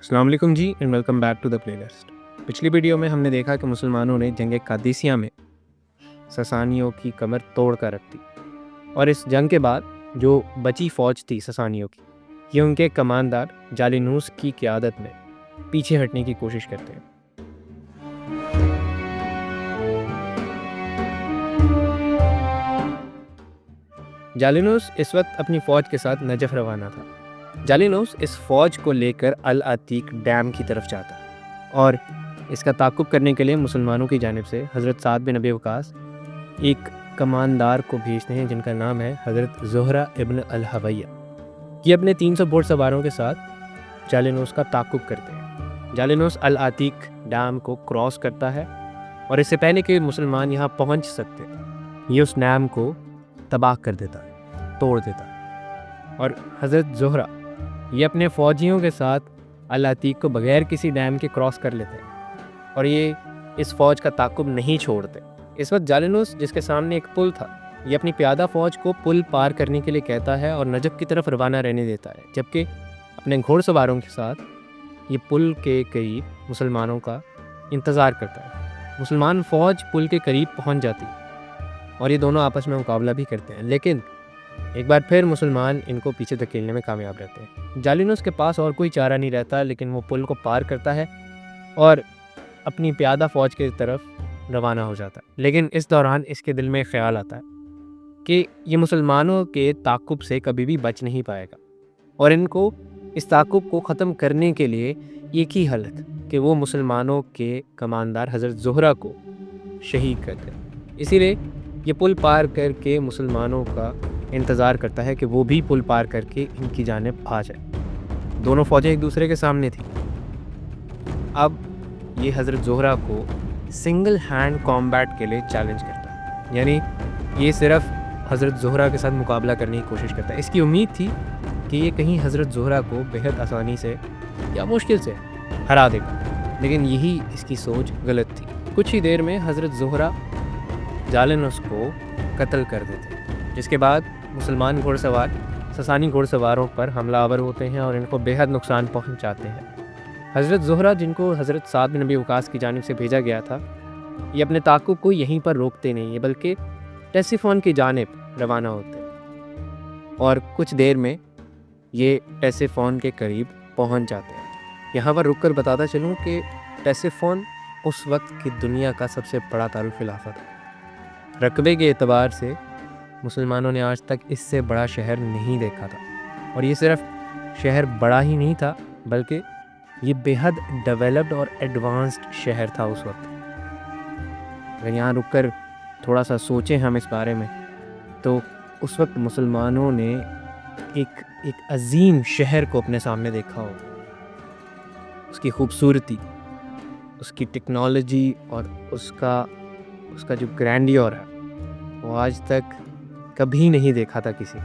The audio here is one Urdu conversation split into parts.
السلام علیکم جی and welcome back to the playlist لسٹ۔ پچھلی ویڈیو میں ہم نے دیکھا کہ مسلمانوں نے جنگ قادسیہ میں ساسانیوں کی کمر توڑ کر رکھ دی، اور اس جنگ کے بعد جو بچی فوج تھی ساسانیوں کی، یہ ان کے کماندار جالینوس کی قیادت میں پیچھے ہٹنے کی کوشش کرتے ہیں۔ جالینوس اس وقت اپنی فوج کے ساتھ نجف روانہ تھا۔ جالینوس اس فوج کو لے کر العتیق ڈیم کی طرف جاتا ہے، اور اس کا تعاقب کرنے کے لیے مسلمانوں کی جانب سے حضرت سعد بن ابی وقاص ایک کماندار کو بھیجتے ہیں جن کا نام ہے حضرت زہرہ ابن الحویہ۔ یہ اپنے 300 گھوڑ سواروں کے ساتھ جالینوس کا تعاقب کرتے ہیں۔ جالینوس العتیق ڈیم کو کراس کرتا ہے، اور اس سے پہلے کہ مسلمان یہاں پہنچ سکتے یہ اس ڈیم کو تباہ کر دیتا ہے، توڑ دیتا ہے، اور حضرت زہرہ یہ اپنے فوجیوں کے ساتھ العتیق کو بغیر کسی ڈیم کے کراس کر لیتے ہیں، اور یہ اس فوج کا تعاقب نہیں چھوڑتے۔ اس وقت جالینوس جس کے سامنے ایک پل تھا، یہ اپنی پیادہ فوج کو پل پار کرنے کے لیے کہتا ہے اور نجف کی طرف روانہ رہنے دیتا ہے، جبکہ اپنے گھوڑ سواروں کے ساتھ یہ پل کے قریب مسلمانوں کا انتظار کرتا ہے۔ مسلمان فوج پل کے قریب پہنچ جاتی اور یہ دونوں آپس میں مقابلہ بھی کرتے ہیں، لیکن ایک بار پھر مسلمان ان کو پیچھے دھکیلنے میں کامیاب رہتے ہیں۔ جالینوس کے پاس اور کوئی چارہ نہیں رہتا، لیکن وہ پل کو پار کرتا ہے اور اپنی پیادہ فوج کی طرف روانہ ہو جاتا ہے۔ لیکن اس دوران اس کے دل میں خیال آتا ہے کہ یہ مسلمانوں کے تعاقب سے کبھی بھی بچ نہیں پائے گا، اور ان کو اس تعاقب کو ختم کرنے کے لیے ایک ہی حل ہے کہ وہ مسلمانوں کے کماندار حضرت زہرہ کو شہید کر دیں۔ اسی لیے یہ پل پار کر کے مسلمانوں کا انتظار کرتا ہے کہ وہ بھی پل پار کر کے ان کی جانب آ جائے۔ دونوں فوجیں ایک دوسرے کے سامنے تھیں۔ اب یہ حضرت زہرہ کو سنگل ہینڈ کامبیٹ کے لیے چیلنج کرتا ہے، یعنی یہ صرف حضرت زہرہ کے ساتھ مقابلہ کرنے کی کوشش کرتا ہے۔ اس کی امید تھی کہ یہ کہیں حضرت زہرہ کو بہت آسانی سے یا مشکل سے ہرا دے گا، لیکن یہی اس کی سوچ غلط تھی۔ کچھ ہی دیر میں حضرت زہرہ جالینوس کو قتل کر دیتے ہیں، جس کے بعد مسلمان گھوڑ سوار ساسانی گھوڑ سواروں پر حملہ آور ہوتے ہیں اور ان کو بے حد نقصان پہنچاتے ہیں۔ حضرت زہرہ جن کو حضرت سعد بن ابی وقاص کی جانب سے بھیجا گیا تھا، یہ اپنے تعاقب کو یہیں پر روکتے نہیں ہیں، بلکہ ٹیسیفون کی جانب روانہ ہوتے ہیں، اور کچھ دیر میں یہ ٹیسیفون کے قریب پہنچ جاتے ہیں۔ یہاں پر رک کر بتاتا چلوں کہ ٹیسیفون اس وقت کی دنیا کا سب سے بڑا دارالخلافہ تھا۔ رقبے کے اعتبار سے مسلمانوں نے آج تک اس سے بڑا شہر نہیں دیکھا تھا، اور یہ صرف شہر بڑا ہی نہیں تھا بلکہ یہ بے حد ڈیولپڈ اور ایڈوانسڈ شہر تھا اس وقت۔ اگر یہاں رک کر تھوڑا سا سوچیں ہم اس بارے میں، تو اس وقت مسلمانوں نے ایک عظیم شہر کو اپنے سامنے دیکھا ہو، اس کی خوبصورتی، اس کی ٹیکنالوجی اور اس کا جو گرینڈیور ہے وہ آج تک کبھی نہیں دیکھا تھا کسی۔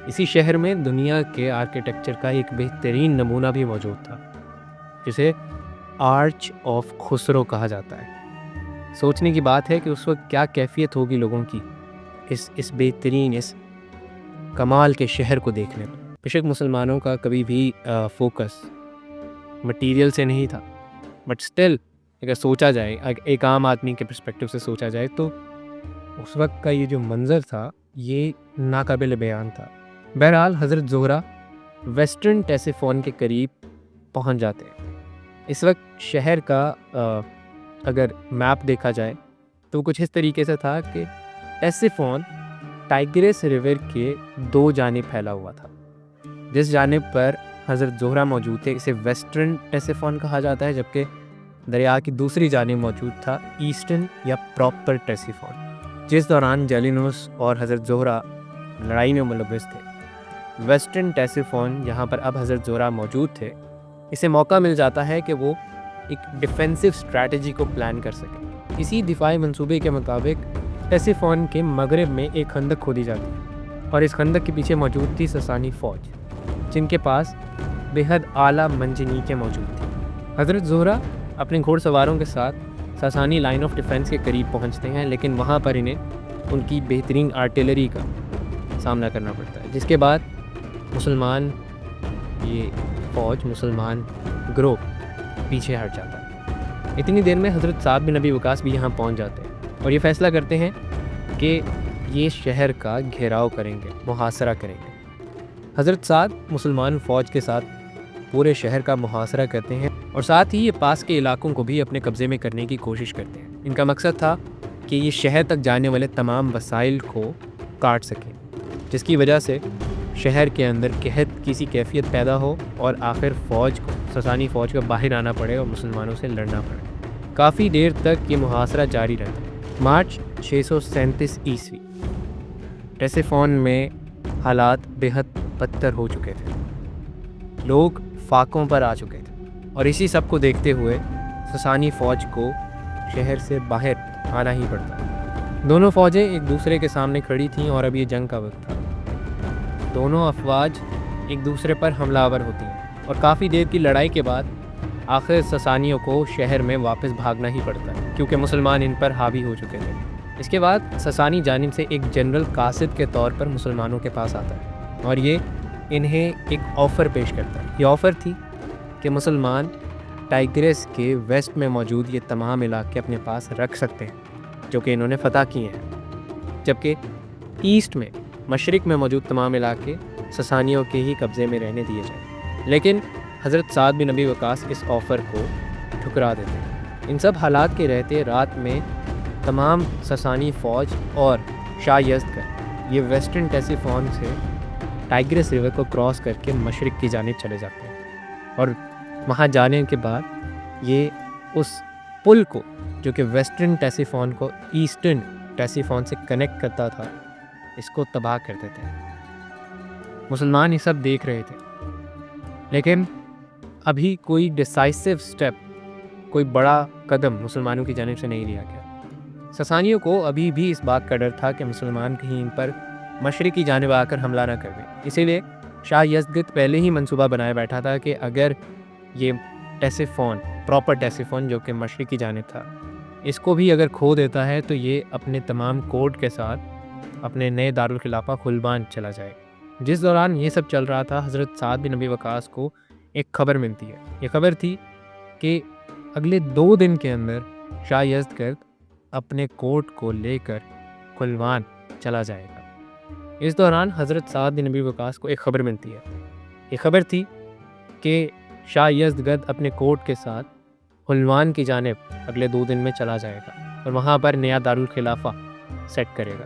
اسی شہر میں دنیا کے آرکیٹیکچر کا ایک بہترین نمونہ بھی موجود تھا، جسے آرچ آف خسرو کہا جاتا ہے۔ سوچنے کی بات ہے کہ اس وقت کیا کیفیت ہوگی لوگوں کی اس بہترین اس کمال کے شہر کو دیکھنے میں۔ بے شک مسلمانوں کا کبھی بھی فوکس مٹیریل سے نہیں تھا، بٹ سٹل اگر سوچا جائے، ایک عام آدمی کے پرسپیکٹو سے سوچا جائے، تو اس وقت کا یہ جو منظر تھا یہ ناقابل بیان تھا۔ بہرحال حضرت زہرہ ویسٹرن ٹیسیفون کے قریب پہنچ جاتے ہیں۔ اس وقت شہر کا اگر میپ دیکھا جائے تو کچھ اس طریقے سے تھا کہ ٹیسیفون ٹائگرس ریور کے دو جانب پھیلا ہوا تھا۔ جس جانب پر حضرت زہرہ موجود تھے اسے ویسٹرن ٹیسیفون کہا جاتا ہے، جبکہ دریا کی دوسری جانب موجود تھا ایسٹرن یا پراپر ٹیسیفون۔ جس دوران جالینوس اور حضرت زہرہ لڑائی میں ملوث تھے، ویسٹرن ٹیسیفون جہاں پر اب حضرت زہرہ موجود تھے، اسے موقع مل جاتا ہے کہ وہ ایک ڈیفینسو اسٹریٹجی کو پلان کر سکیں۔ اسی دفاعی منصوبے کے مطابق ٹیسیفون کے مغرب میں ایک خندق کھودی جاتی ہے، اور اس خندق کے پیچھے موجود تھی ساسانی فوج، جن کے پاس بے حد اعلیٰ منجنیقیں موجود تھیں۔ حضرت زہرہ اپنے گھوڑ سواروں کے ساتھ ساسانی لائن آف ڈیفنس کے قریب پہنچتے ہیں، لیکن وہاں پر انہیں ان کی بہترین آرٹلری کا سامنا کرنا پڑتا ہے، جس کے بعد مسلمان گروہ پیچھے ہٹ جاتا ہے۔ اتنی دیر میں حضرت سعد بن ابی وقاص بھی یہاں پہنچ جاتے ہیں اور یہ فیصلہ کرتے ہیں کہ یہ شہر کا گھیراؤ کریں گے، محاصرہ کریں گے۔ حضرت سعد مسلمان فوج کے ساتھ پورے شہر کا محاصرہ کرتے ہیں اور ساتھ ہی یہ پاس کے علاقوں کو بھی اپنے قبضے میں کرنے کی کوشش کرتے ہیں۔ ان کا مقصد تھا کہ یہ شہر تک جانے والے تمام وسائل کو کاٹ سکیں، جس کی وجہ سے شہر کے اندر قحط کی سی کیفیت پیدا ہو اور آخر فوج کو، سسانی فوج کو باہر آنا پڑے اور مسلمانوں سے لڑنا پڑے۔ کافی دیر تک یہ محاصرہ جاری رہتا ہے۔ مارچ 637 عیسوی ٹیسیفون میں حالات بے حد بدتر ہو چکے تھے، لوگ فاقوں پر آ چکے تھے اور اسی سب کو دیکھتے ہوئے سسانی فوج کو شہر سے باہر آنا ہی پڑتا۔ دونوں فوجیں ایک دوسرے کے سامنے کھڑی تھیں اور اب یہ جنگ کا وقت تھا۔ دونوں افواج ایک دوسرے پر حملہ آور ہوتی ہیں اور کافی دیر کی لڑائی کے بعد آخر سسانیوں کو شہر میں واپس بھاگنا ہی پڑتا ہے کیونکہ مسلمان ان پر حاوی ہو چکے تھے۔ اس کے بعد سسانی جانب سے ایک جنرل قاصد کے طور پر مسلمانوں کے پاس آتا ہے اور یہ انہیں ایک آفر پیش کرتا ہے۔ یہ آفر تھی کہ مسلمان ٹائگریس کے ویسٹ میں موجود یہ تمام علاقے اپنے پاس رکھ سکتے ہیں جو کہ انہوں نے فتح کیے ہیں، جبکہ ایسٹ میں، مشرق میں موجود تمام علاقے سسانیوں کے ہی قبضے میں رہنے دیے جائیں۔ لیکن حضرت سعد بن ابی وقاص اس آفر کو ٹھکرا دیتے ہیں۔ ان سب حالات کے رہتے رات میں تمام سسانی فوج اور شاہ یزدگرد یہ ویسٹرن ٹیسیفون سے ٹائگرس ریور کو کراس کر کے مشرق کی جانب چلے جاتے ہیں اور وہاں جانے کے بعد یہ اس پل کو جو کہ ویسٹرن ٹیسیفون کو ایسٹرن ٹیسیفون سے کنیکٹ کرتا تھا، اس کو تباہ کر دیتے ہیں۔ مسلمان یہ سب دیکھ رہے تھے لیکن ابھی کوئی ڈیسائسو سٹیپ، کوئی بڑا قدم مسلمانوں کی جانب سے نہیں لیا گیا۔ سسانیوں کو ابھی بھی اس بات کا ڈر تھا کہ مسلمان کہیں ان پر مشرقی جانب آ کر حملہ نہ کر دیں، اسی لیے شاہ یزدگرد پہلے ہی منصوبہ بنائے بیٹھا تھا کہ اگر یہ ٹیسیفون، پراپر ٹیسیفون جو کہ مشرقی جانب تھا، اس کو بھی اگر کھو دیتا ہے تو یہ اپنے تمام کوٹ کے ساتھ اپنے نئے دارالخلافہ خلبان چلا جائے۔ جس دوران یہ سب چل رہا تھا، حضرت سعد بن ابی وقاص کو ایک خبر ملتی ہے۔ یہ خبر تھی کہ اگلے 2 دن کے اندر شاہ یزدگرد اپنے کوٹ کو لے کر خلوان چلا جائے گا۔ اس دوران حضرت سعد بن ابی وقاص کو ایک خبر ملتی ہے۔ یہ خبر تھی کہ شاہ یزدگرد اپنے کوٹ کے ساتھ خلوان کی جانب اگلے 2 دن میں چلا جائے گا اور وہاں پر نیا دارالخلافہ سیٹ کرے گا۔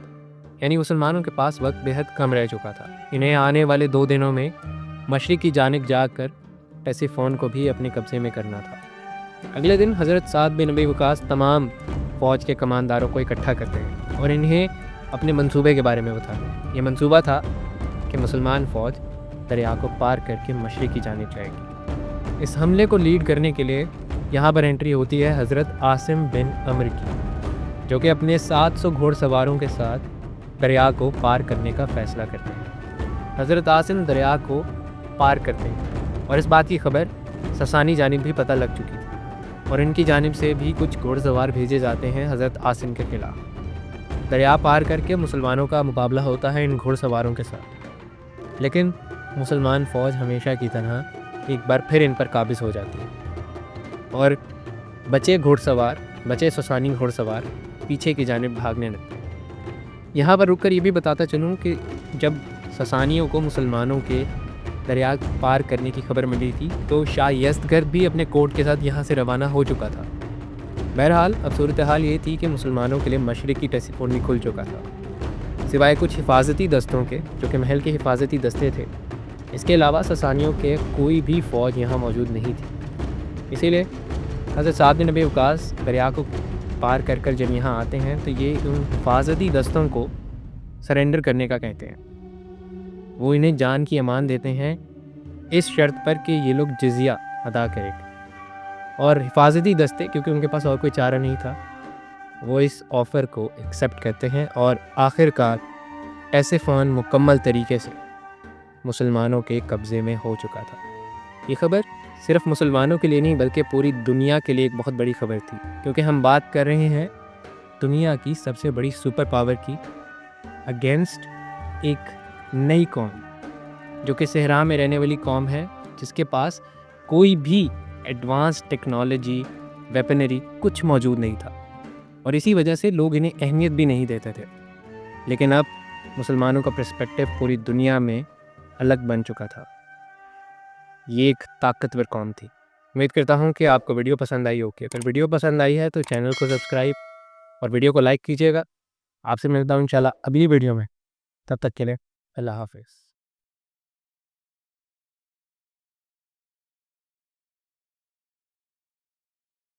یعنی مسلمانوں کے پاس وقت بے حد کم رہ چکا تھا۔ انہیں آنے والے 2 دنوں میں مشرق کی جانب جا کر ٹیسیفون کو بھی اپنے قبضے میں کرنا تھا۔ اگلے دن حضرت سعد بن ابی وقاص تمام فوج کے کمانداروں کو اکٹھا کرتے ہیں اور انہیں اپنے منصوبے کے بارے میں بتاتے ہیں۔ یہ منصوبہ تھا کہ مسلمان فوج دریا کو پار کر کے مشرق کی جانب جائے گی۔ اس حملے کو لیڈ کرنے کے لیے یہاں پر انٹری ہوتی ہے حضرت عاصم بن عمرو کی، جو کہ اپنے 700 گھوڑ سواروں کے ساتھ دریا کو پار کرنے کا فیصلہ کرتے ہیں۔ حضرت عاصم دریا کو پار کرتے ہیں اور اس بات کی خبر سسانی جانب بھی پتہ لگ چکی تھی اور ان کی جانب سے بھی کچھ گھوڑ سوار بھیجے جاتے ہیں حضرت عاصم کے خلاف۔ دریا پار کر کے مسلمانوں کا مقابلہ ہوتا ہے ان گھوڑ سواروں کے ساتھ، لیکن مسلمان فوج ہمیشہ کی طرح ایک بار پھر ان پر قابض ہو جاتی ہے اور بچے سسانی گھوڑ سوار پیچھے کی جانب بھاگنے لگتے ہیں۔ یہاں پر رک کر یہ بھی بتاتا چلوں کہ جب سسانیوں کو مسلمانوں کے دریا پار کرنے کی خبر ملی تھی تو شاہ یزدگرد بھی اپنے کوٹ کے ساتھ یہاں سے روانہ ہو چکا تھا۔ بہرحال اب صورتحال یہ تھی کہ مسلمانوں کے لیے مشرقی ٹیسیفون بھی کھل چکا تھا، سوائے کچھ حفاظتی دستوں کے جو کہ محل کے حفاظتی دستے تھے۔ اس کے علاوہ سسانیوں کے کوئی بھی فوج یہاں موجود نہیں تھی، اسی لیے حضرت سعد بن ابی وقاص دریا کو پار کر کر جب یہاں آتے ہیں تو یہ ان حفاظتی دستوں کو سرنڈر کرنے کا کہتے ہیں۔ وہ انہیں جان کی امان دیتے ہیں اس شرط پر کہ یہ لوگ جزیہ ادا کریں گے، اور حفاظتی دستے کیونکہ ان کے پاس اور کوئی چارہ نہیں تھا، وہ اس آفر کو ایکسیپٹ کرتے ہیں اور آخر کار ٹیسیفون مکمل طریقے سے مسلمانوں کے قبضے میں ہو چکا تھا۔ یہ خبر صرف مسلمانوں کے لیے نہیں بلکہ پوری دنیا کے لیے ایک بہت بڑی خبر تھی، کیونکہ ہم بات کر رہے ہیں دنیا کی سب سے بڑی سپر پاور کی اگینسٹ ایک نئی قوم جو کہ صحرا میں رہنے والی قوم ہے، جس کے پاس کوئی بھی ایڈوانس ٹیکنالوجی، ویپنری کچھ موجود نہیں تھا، اور اسی وجہ سے لوگ انہیں اہمیت بھی نہیں دیتے تھے۔ لیکن اب مسلمانوں کا پرسپیکٹو پوری دنیا میں الگ بن چکا تھا۔ یہ ایک طاقتور قوم تھی۔ امید کرتا ہوں کہ آپ کو ویڈیو پسند آئی ہوگی۔ اگر ویڈیو پسند آئی ہے تو چینل کو سبسکرائب اور ویڈیو کو لائک کیجیے گا۔ آپ سے ملتا ہوں انشاءاللہ اگلی ویڈیو میں، تب تک کے لیے اللہ حافظ۔